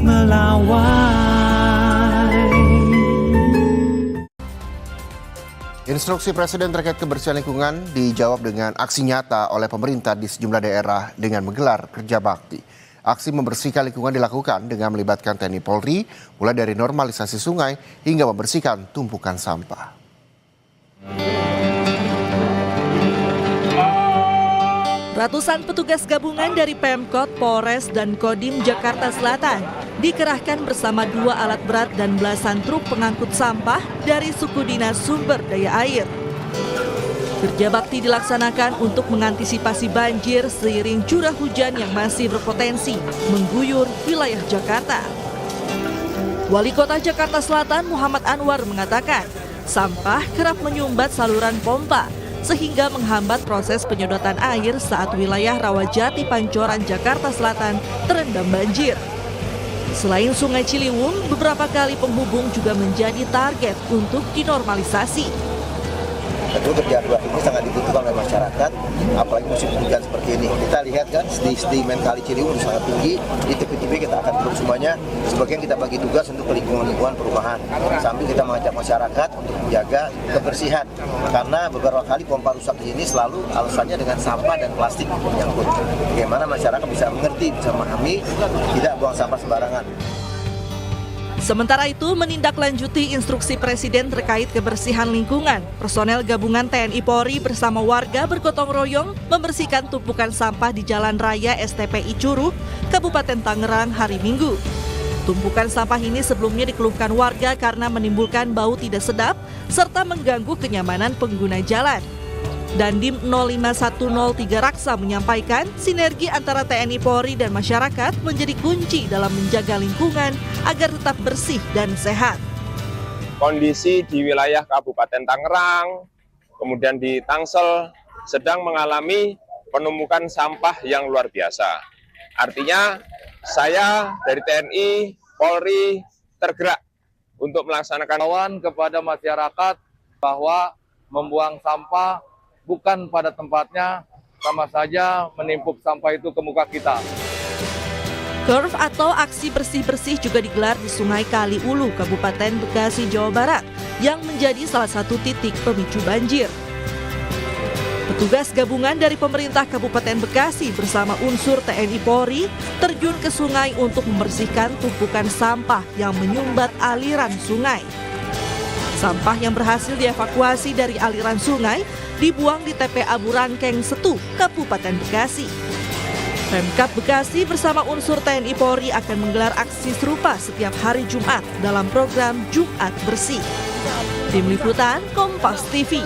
melawai. Instruksi Presiden terkait kebersihan lingkungan dijawab dengan aksi nyata oleh pemerintah di sejumlah daerah dengan menggelar kerja bakti. Aksi membersihkan lingkungan dilakukan dengan melibatkan TNI Polri, mulai dari normalisasi sungai hingga membersihkan tumpukan sampah. Ratusan petugas gabungan dari Pemkot, Polres, dan Kodim Jakarta Selatan dikerahkan bersama 2 alat berat dan belasan truk pengangkut sampah dari suku dinas sumber daya air. Kerja bakti dilaksanakan untuk mengantisipasi banjir seiring curah hujan yang masih berpotensi mengguyur wilayah Jakarta. Wali Kota Jakarta Selatan Muhammad Anwar mengatakan, sampah kerap menyumbat saluran pompa sehingga menghambat proses penyedotan air saat wilayah Rawajati Pancoran Jakarta Selatan terendam banjir. Selain Sungai Ciliwung, beberapa kali penghubung juga menjadi target untuk dinormalisasi. Tentu kerja bakti ini sangat dibutuhkan oleh masyarakat, apalagi musim hujan seperti ini. Kita lihat kan sedimen Kali Ciliwung sangat tinggi, di tepi-tepi kita akan tutup semuanya. Sebagian kita bagi tugas untuk lingkungan perumahan, sambil kita mengajak masyarakat untuk menjaga kebersihan. Karena beberapa kali pompa rusak di sini selalu alasannya dengan sampah dan plastik menyangkut. Bagaimana masyarakat bisa mengerti, bisa memahami, tidak buang sampah sembarangan. Sementara itu, menindaklanjuti instruksi Presiden terkait kebersihan lingkungan, personel gabungan TNI Polri bersama warga bergotong royong membersihkan tumpukan sampah di Jalan Raya STPI Curug, Kabupaten Tangerang hari Minggu. Tumpukan sampah ini sebelumnya dikeluhkan warga karena menimbulkan bau tidak sedap serta mengganggu kenyamanan pengguna jalan. Dandim 05103 Raksa menyampaikan sinergi antara TNI Polri dan masyarakat menjadi kunci dalam menjaga lingkungan agar tetap bersih dan sehat. Kondisi di wilayah Kabupaten Tangerang, kemudian di Tangsel sedang mengalami penumpukan sampah yang luar biasa. Artinya saya dari TNI, Polri tergerak untuk melaksanakan himbauan kepada masyarakat bahwa membuang sampah bukan pada tempatnya, sama saja menimpuk sampah itu ke muka kita. Curve atau aksi bersih-bersih juga digelar di Sungai Kali Ulu, Kabupaten Bekasi, Jawa Barat, yang menjadi salah satu titik pemicu banjir. Petugas gabungan dari pemerintah Kabupaten Bekasi bersama unsur TNI Polri terjun ke sungai untuk membersihkan tumpukan sampah yang menyumbat aliran sungai. Sampah yang berhasil dievakuasi dari aliran sungai dibuang di TPA Burangkeng Setu, Kabupaten Bekasi. Pemkab Bekasi bersama unsur TNI Polri akan menggelar aksi serupa setiap hari Jumat dalam program Jumat Bersih. Tim Liputan Kompas TV.